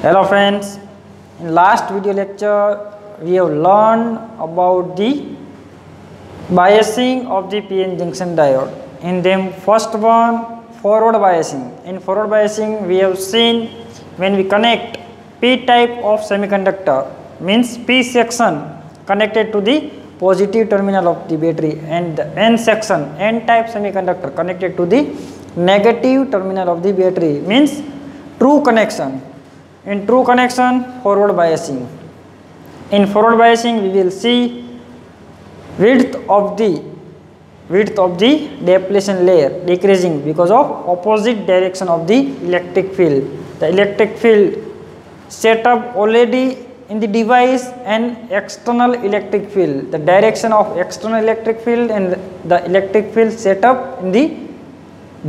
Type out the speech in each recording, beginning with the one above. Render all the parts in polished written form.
Hello friends, in last video lecture we have learned about the biasing of the PN junction diode. In them first one, forward biasing. In forward biasing we have seen when we connect P type of semiconductor, means P section connected to the positive terminal of the battery, and the N section, N type semiconductor connected to the negative terminal of the battery, means true connection. In true connection, forward biasing. In forward biasing we will see width of the depletion layer decreasing because of opposite direction of the electric field. The electric field set up already in the device and external electric field. The direction of external electric field and the electric field set up in the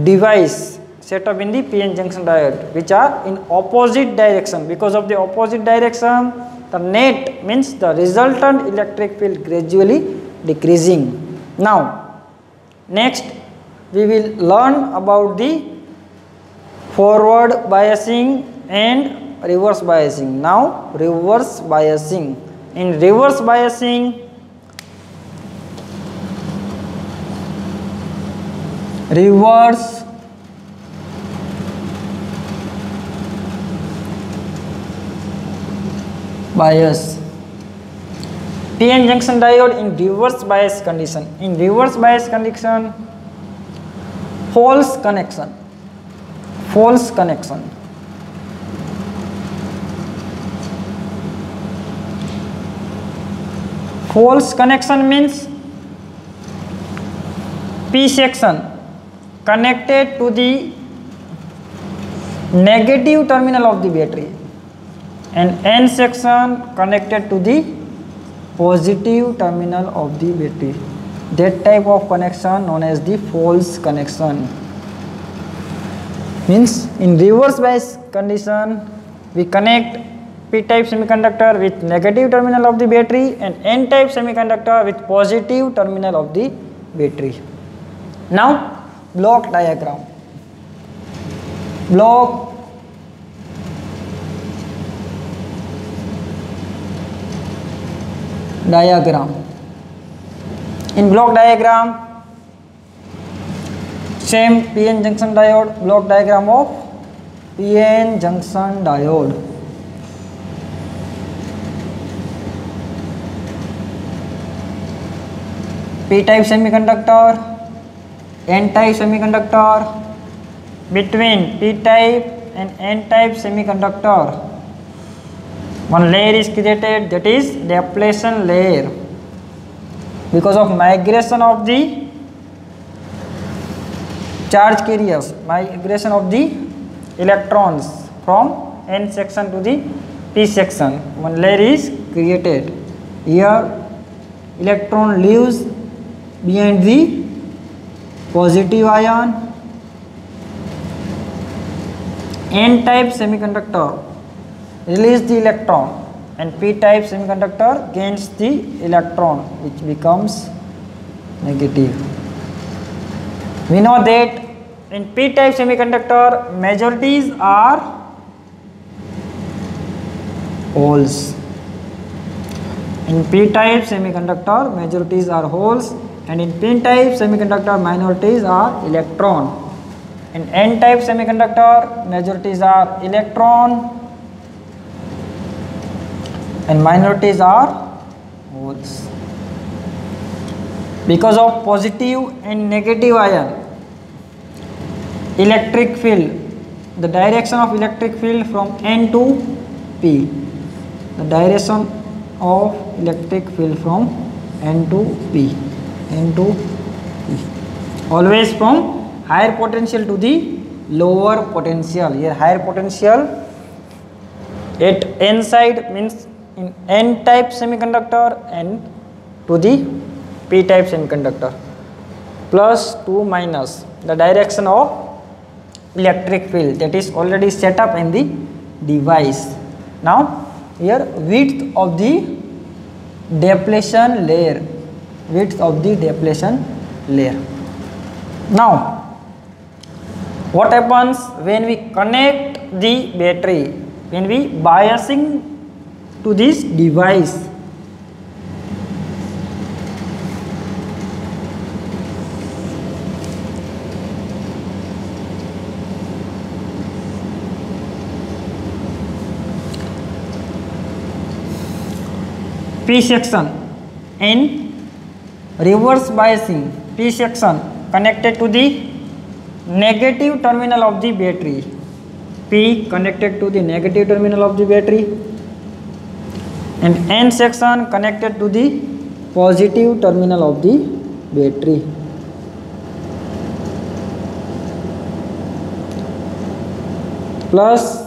device, set up in the PN junction diode, which are in opposite direction. Because of the opposite direction, the net, means the resultant electric field, gradually decreasing. Now next we will learn about the forward biasing and reverse biasing. Now reverse biasing. In reverse biasing, reverse bias. PN junction diode in reverse bias condition. In reverse bias condition, false connection. False connection. False connection means P section connected to the negative terminal of the battery and N section connected to the positive terminal of the battery. That type of connection known as the false connection. Means in reverse bias condition we connect P type semiconductor with negative terminal of the battery and N type semiconductor with positive terminal of the battery. Now block diagram. Block diagram. In block diagram, same PN junction diode, block diagram of PN junction diode. P type semiconductor, N type semiconductor. Between P type and N type semiconductor, one layer is created, that is depletion layer. Because of migration of the charge carriers, migration of the electrons from N section to the P section, one layer is created. Here electron leaves behind the positive ion. N type semiconductor release the electron and P type semiconductor gains the electron, which becomes negative. We know that in P type semiconductor majorities are holes. In P type semiconductor majorities are holes, and in P type semiconductor minorities are electron. In N type semiconductor majorities are electron and minorities are holes. Because of positive and negative ion, electric field, the direction of electric field from N to P, the direction of electric field from N to P, N to P, always from higher potential to the lower potential. Here higher potential at N side, means in N type semiconductor, and to the P type semiconductor, plus to minus the direction of electric field that is already set up in the device. Now here width of the depletion layer, width of the depletion layer. Now what happens when we connect the battery when we biasing to this device. P section in reverse biasing, P section connected to the negative terminal of the battery. P connected to the negative terminal of the battery, and N section connected to the positive terminal of the battery. Plus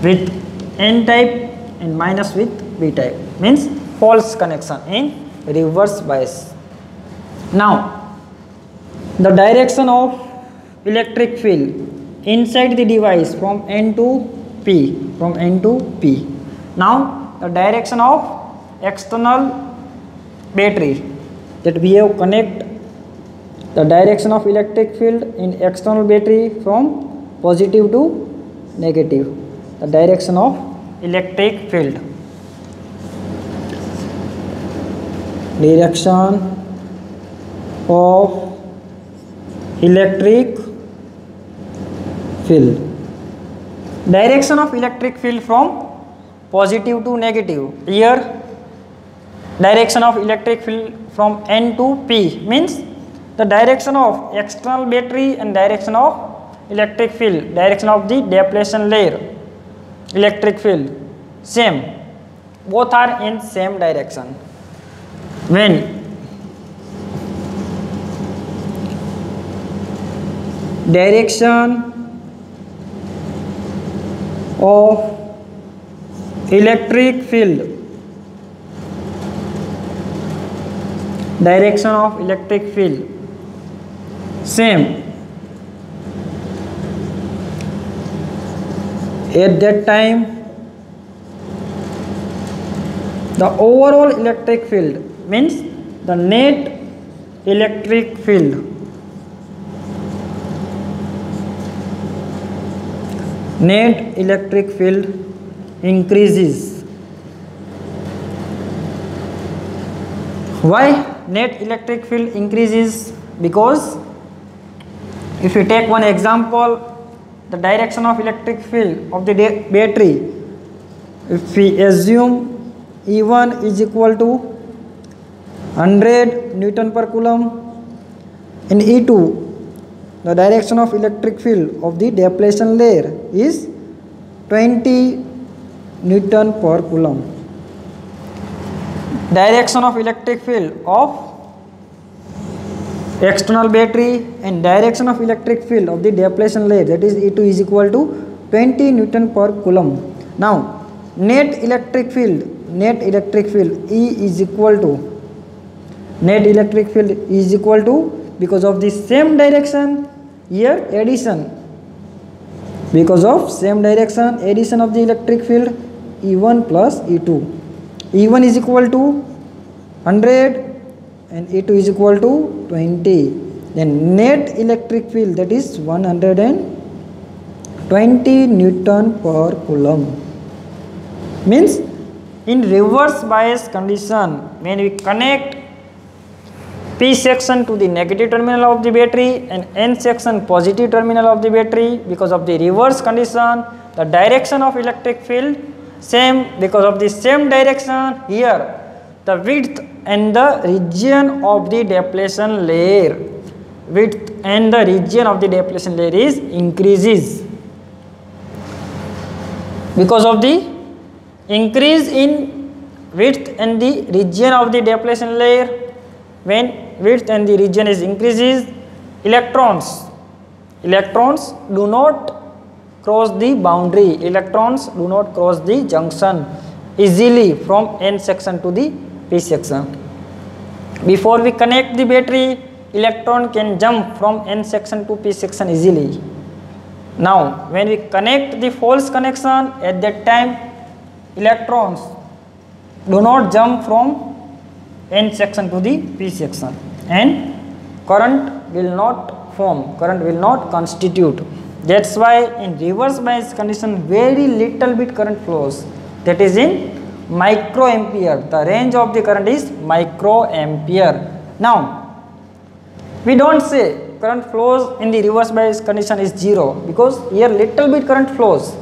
with N type and minus with B type, means false connection in reverse bias. Now the direction of electric field inside the device from N to P, from N to P. Now the direction of external battery, that we have connect the direction of electric field in external battery from positive to negative, the direction of electric field. Direction of electric field. Direction of electric field from positive to negative. Here direction of electric field from N to P means the direction of external battery and direction of electric field, direction of the depletion layer electric field same, both are in same direction. When direction of electric field, direction of electric field same, at that time the overall electric field means the net electric field, net electric field increases. Why net electric field increases? Because if you take one example, the direction of electric field of the battery, if we assume E1 is equal to 100 Newton per Coulomb, in E2 the direction of electric field of the depletion layer is 20 Newton per Coulomb. Direction of electric field of external battery and direction of electric field of the depletion layer, that is E2, is equal to 20 Newton per Coulomb. Now net electric field E is equal to, net electric field is equal to, because of the same direction, here addition, because of same direction, addition of the electric field E1 plus E2. E1 is equal to 100 and E2 is equal to 20. Then net electric field, that is 120 Newton per Coulomb. Means in reverse bias condition, when we connect P section to the negative terminal of the battery and N section positive terminal of the battery, because of the reverse condition, the direction of electric field same, because of the same direction, here the width and the region of the depletion layer, width and the region of the depletion layer is increases. Because of the increase in width and the region of the depletion layer, when width and the region is increases, electrons do not cross the boundary, electrons do not cross the junction easily from N section to the P section. Before we connect the battery, electron can jump from N section to P section easily. Now when we connect the false connection, at that time electrons do not jump from N section to the P section and current will not form, current will not constitute. That's why in reverse bias condition very little bit current flows, that is in microampere. The range of the current is microampere. Now we don't say current flows in the reverse bias condition is 0, because here little bit current flows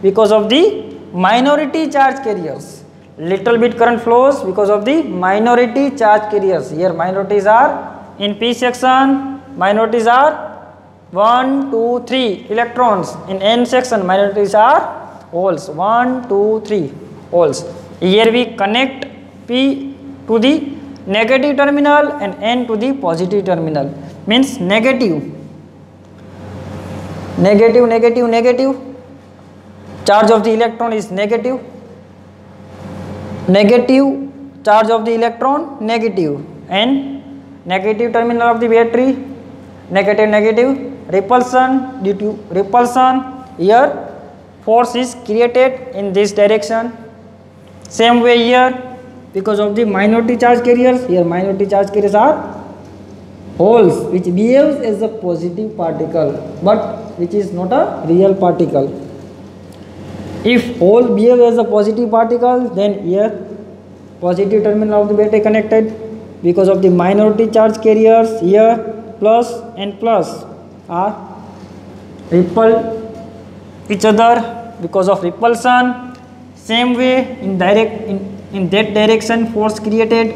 because of the minority charge carriers. Little bit current flows because of the minority charge carriers. Here minorities are in p section, minorities are 1, 2, 3 electrons. In n section minorities are holes, 1, 2, 3 holes. Here we connect p to the negative terminal and n to the positive terminal, means negative, negative, negative, negative. Charge of the electron is negative, negative charge of the electron negative, and negative terminal of the battery negative, negative. Repulsion, due to repulsion here force is created in this direction. Same way here, because of the minority charge carriers, here minority charge carriers are holes which behaves as a positive particle but which is not a real particle. If hole behaves as a positive particle, then here positive terminal of the battery connected, because of the minority charge carriers here plus and plus are repel each other because of repulsion. Same way in direct in that direction force created,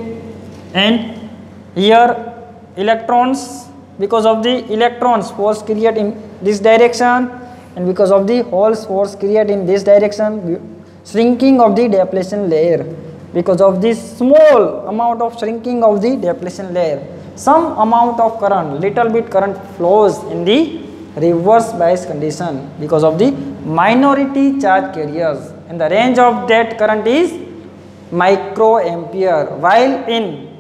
and here electrons, because of the electrons force created in this direction, and because of the holes force created in this direction, shrinking of the depletion layer. Because of this small amount of shrinking of the depletion layer, some amount of current, little bit current flows in the reverse bias condition because of the minority charge carriers, and the range of that current is microampere, while in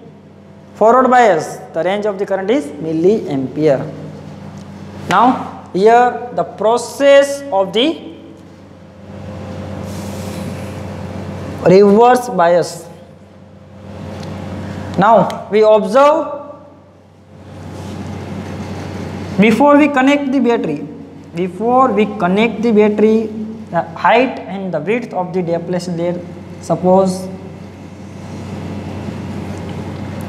forward bias the range of the current is milliampere. Now here the process of the reverse bias. Now we observe, before we connect the battery, the height and the width of the depletion layer, suppose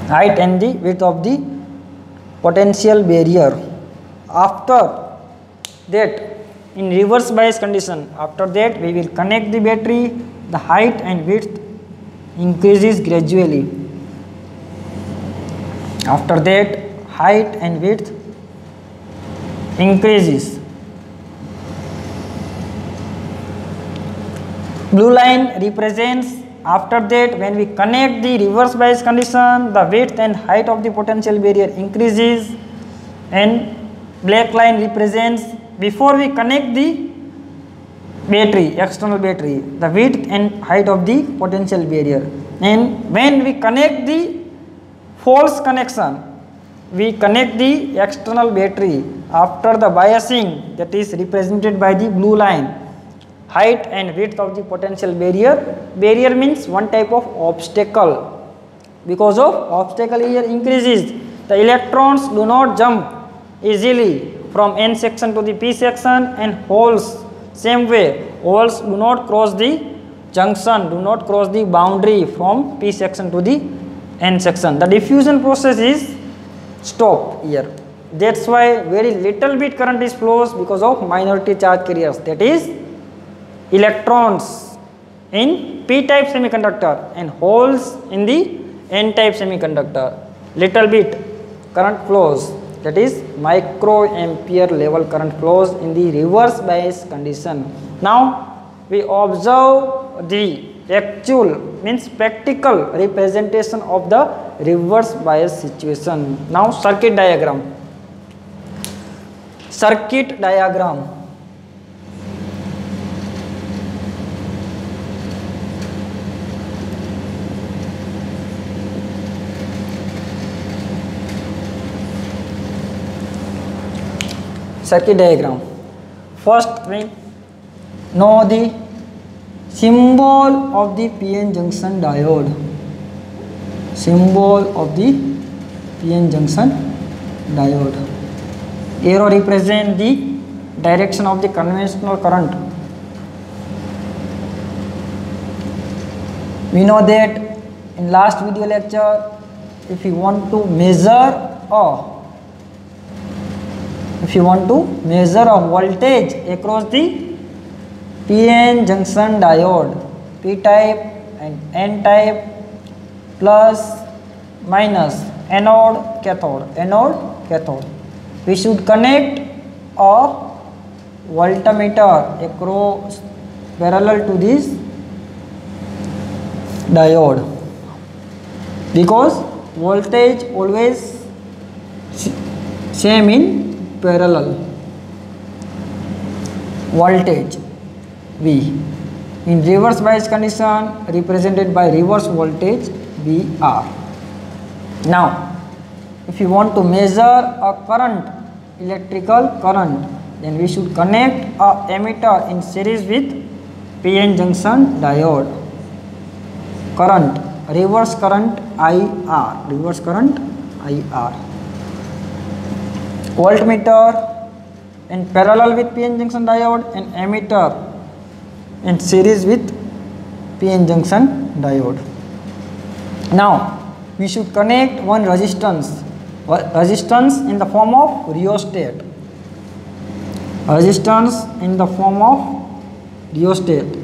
height and the width of the potential barrier. After that, in reverse bias condition, after that we will connect the battery, the height and width increases gradually. After that, height and width increases. Blue line represents, after that when we connect the reverse bias condition, the width and height of the potential barrier increases, and black line represents before we connect the battery, external battery, the width and height of the potential barrier. And when we connect the false connection, we connect the external battery after the biasing, that is represented by the blue line, height and width of the potential barrier. Barrier means one type of obstacle. Because of obstacle here increases, the electrons do not jump easily from n section to the p section, and holes same way, holes do not cross the junction, do not cross the boundary from p section to the n section. The diffusion process is stopped here. That's why very little bit current is flows because of minority charge carriers, that is electrons in p-type semiconductor and holes in the n-type semiconductor. Little bit current flows, that is microampere level current flows in the reverse bias condition. Now we observe the actual, means practical representation of the reverse bias situation. Now circuit diagram. Circuit diagram. Circuit diagram. First we know the symbol of the PN junction diode. Symbol of the PN junction diode. Arrow represent the direction of the conventional current. We know that in last video lecture, if you want to measure a voltage across the PN junction diode, P type and N type, plus minus, anode cathode, we should connect a voltmeter across parallel to this diode, because voltage always same in parallel. Voltage V in reverse bias condition represented by reverse voltage VR. Now if you want to measure a current, electrical current, then we should connect a emitter in series with PN junction diode. Current, reverse current IR, voltmeter in parallel with PN junction diode, and emitter in series with PN junction diode. Now we should connect one resistance in the form of rheostat.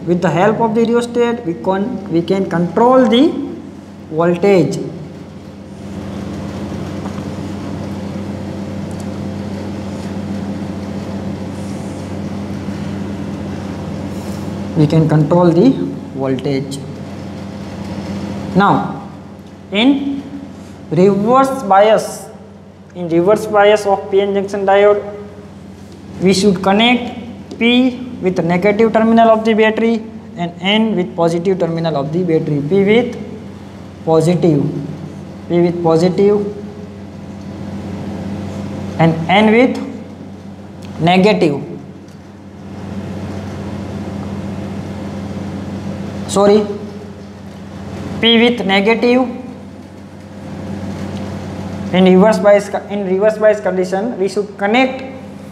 With the help of the rheostat, we can control the voltage. Now in reverse bias of PN junction diode, we should connect P with negative terminal of the battery and N with positive terminal of the battery. P with positive and N with negative. P with negative. In reverse bias condition, we should connect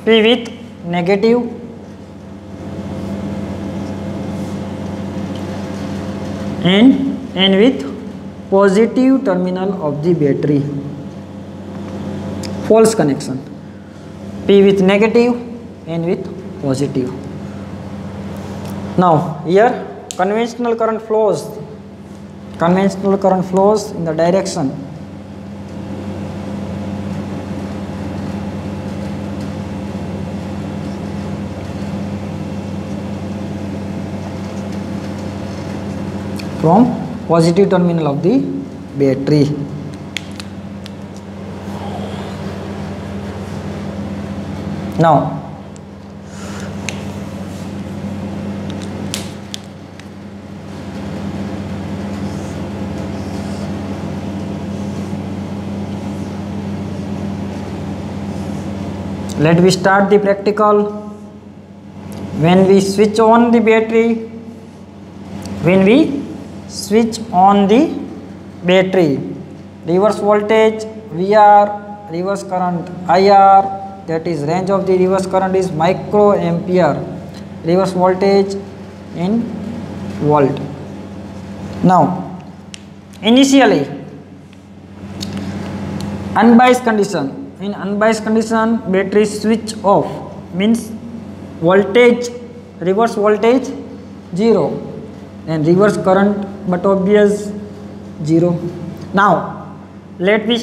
P with negative and N with positive terminal of the battery. False connection. P with negative, N with positive. Now here conventional current flows in the direction from positive terminal of the battery. Now let me start the practical. When we switch on the battery, reverse voltage VR, reverse current IR, that is range of the reverse current is microampere, reverse voltage in volt. Now initially unbiased condition. In unbiased condition, battery switch off, means reverse voltage 0 and reverse current but obvious 0. Now let me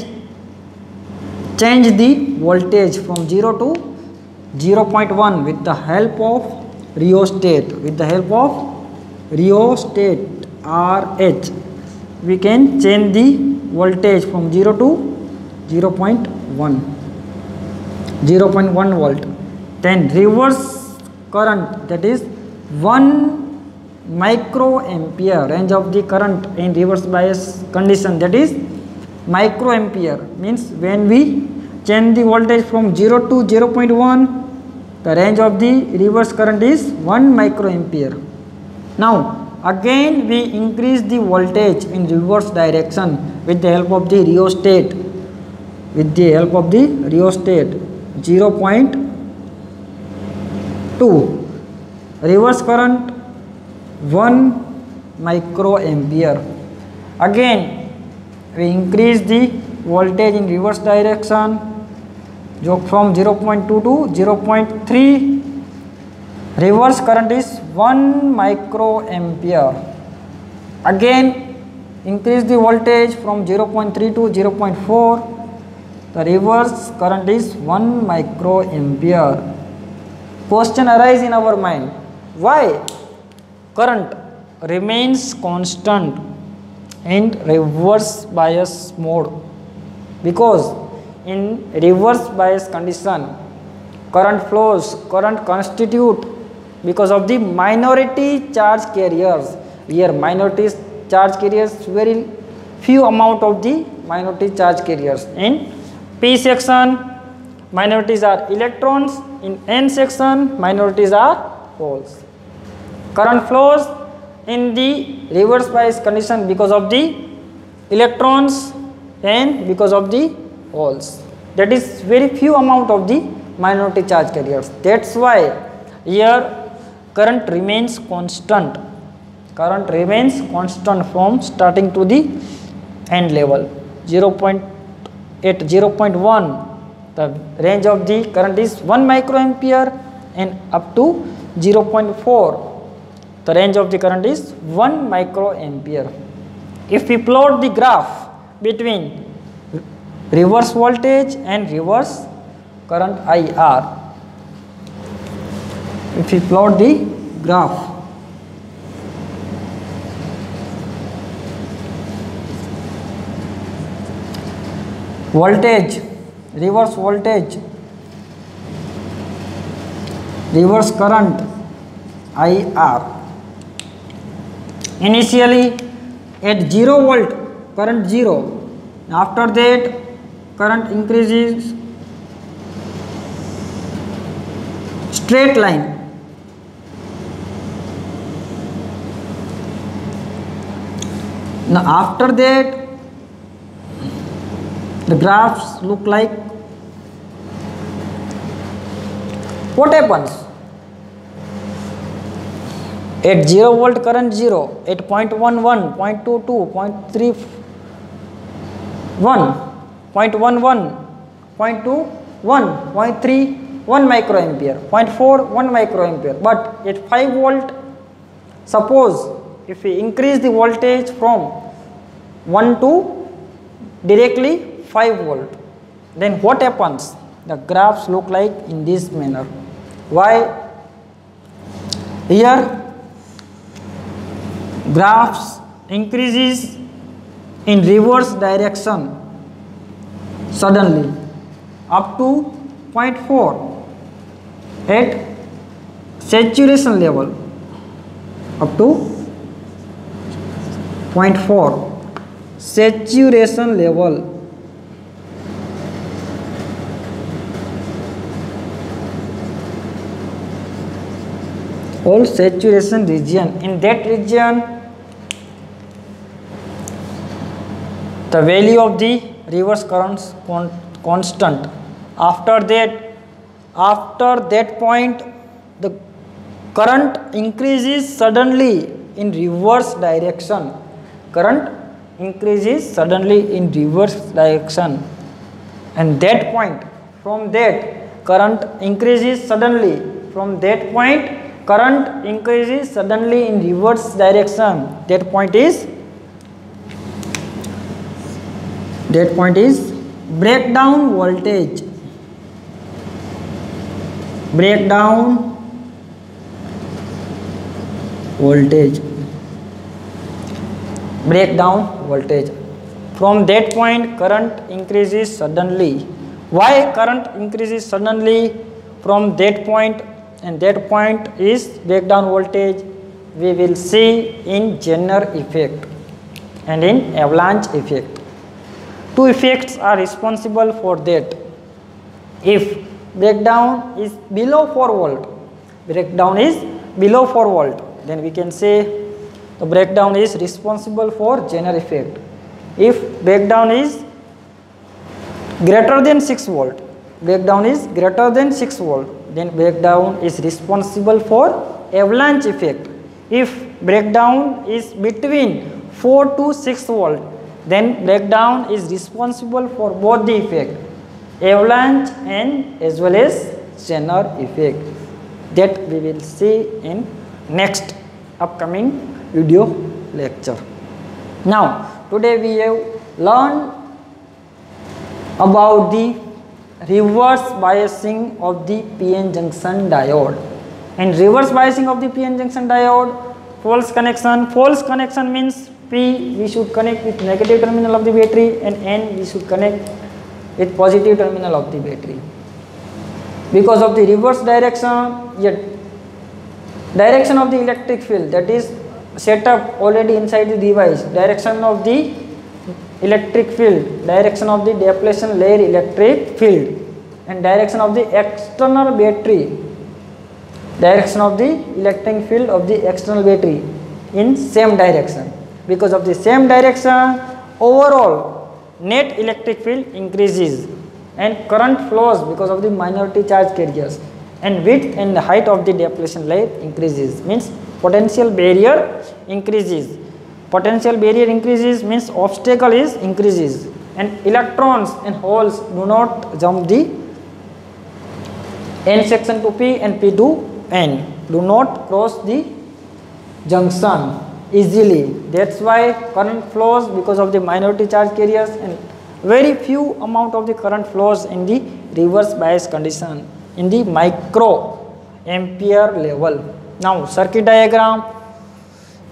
change the voltage from 0 to 0.1 with the help of rheostat. RH, we can change the voltage from 0 to 0.1 volt. Then reverse current, that is 1 microampere, range of the current in reverse bias condition, that is microampere, means when we change the voltage from 0 to 0.1, the range of the reverse current is 1 microampere. Now again we increase the voltage in reverse direction with the help of the rheostat. 0.1 2. Reverse current 1 microampere. Again we increase the voltage in reverse direction from 0.2 to 0.3. Reverse current is 1 microampere. Again increase the voltage from 0.3 to 0.4. The reverse current is 1 microampere. Question arises in our mind, why current remains constant in reverse bias mode? Because in reverse bias condition, current flows, current constitute because of the minority charge carriers. Here minority charge carriers, very few amount of the minority charge carriers. In P section minorities are electrons, in N section minorities are holes. Current flows in the reverse bias condition because of the electrons and because of the holes. That is very few amount of the minority charge carriers. That's why here current remains constant. Current remains constant from starting to the end level. At 0.1 the range of the current is 1 microampere, and up to 0.4 the range of the current is 1 microampere. If we plot the graph between reverse voltage and reverse current IR, if we plot the graph, voltage, reverse voltage, reverse current IR. Initially at 0 volt current 0, after that current increases straight line. Now after that the graphs look like, what happens? At 0 volt current 0, at 0.11, 0.22, 0.31, 0.11, 0.21, 0.3, 1 microampere, 0.4, 1 microampere. But at 5 volt, suppose if we increase the voltage from 1 to directly 5 volt, then what happens? The graphs look like in this manner. Why? Here graphs increases in reverse direction suddenly up to 0.4 at saturation level, up to 0.4 saturation level. Whole saturation region. In that region the value of the reverse currents constant. After that point the current increases suddenly in reverse direction. Current increases suddenly in reverse direction, and that point, from that current increases suddenly, from that point current increases suddenly in reverse direction. That point is breakdown voltage. Breakdown voltage. Breakdown voltage. From that point current increases suddenly. Why current increases suddenly from that point? And that point is breakdown voltage. We will see in Jenner effect and in avalanche effect. Two effects are responsible for that. If breakdown is below 4 volt, then we can say the breakdown is responsible for Jenner effect. If breakdown is greater than 6 volt, breakdown is greater than 6 volt, then breakdown is responsible for avalanche effect. If breakdown is between 4 to 6 volt, then breakdown is responsible for both the effect, avalanche and as well as Zener effect, that we will see in next upcoming video lecture. Now today we have learned about the reverse biasing of the PN junction diode. And reverse biasing of the PN junction diode, false connection. False connection means P we should connect with negative terminal of the battery and N we should connect with positive terminal of the battery. Because of the reverse direction, yet direction of the electric field, that is set up already inside the device, direction of the electric field, direction of the depletion layer electric field, and direction of the external battery, direction of the electric field of the external battery in same direction. Because of the same direction, overall net electric field increases and current flows because of the minority charge carriers, and width and the height of the depletion layer increases, means potential barrier increases. Potential barrier increases means obstacle is increases, and electrons and holes do not jump the N section to P and P to N, do not cross the junction easily. That's why current flows because of the minority charge carriers, and very few amount of the current flows in the reverse bias condition in the micro ampere level. Now circuit diagram,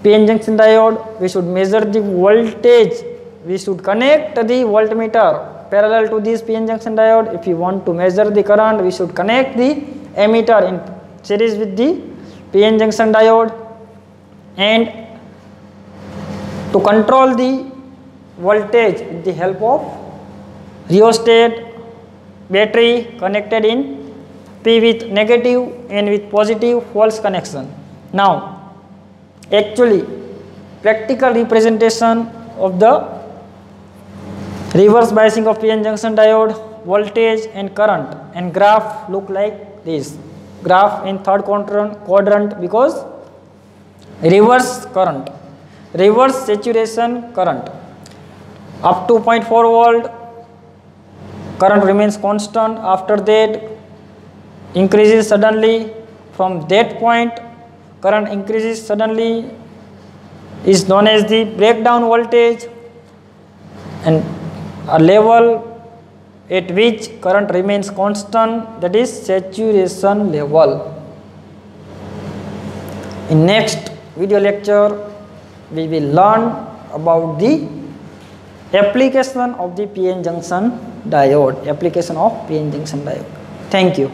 PN junction diode, we should measure the voltage, we should connect the voltmeter parallel to this PN junction diode. If you want to measure the current, we should connect the ammeter in series with the PN junction diode, and to control the voltage with the help of rheostat battery connected in P with negative and with positive false connection. Now actually practical representation of the reverse biasing of PN junction diode, voltage and current, and graph look like this. Graph in third quadrant because reverse current, reverse saturation current up to 0.4 volt, current remains constant, after that increases suddenly, from that point current increases suddenly, is known as the breakdown voltage, and a level at which current remains constant, that is saturation level. In next video lecture we will learn about the application of the PN junction diode, application of PN junction diode. Thank you.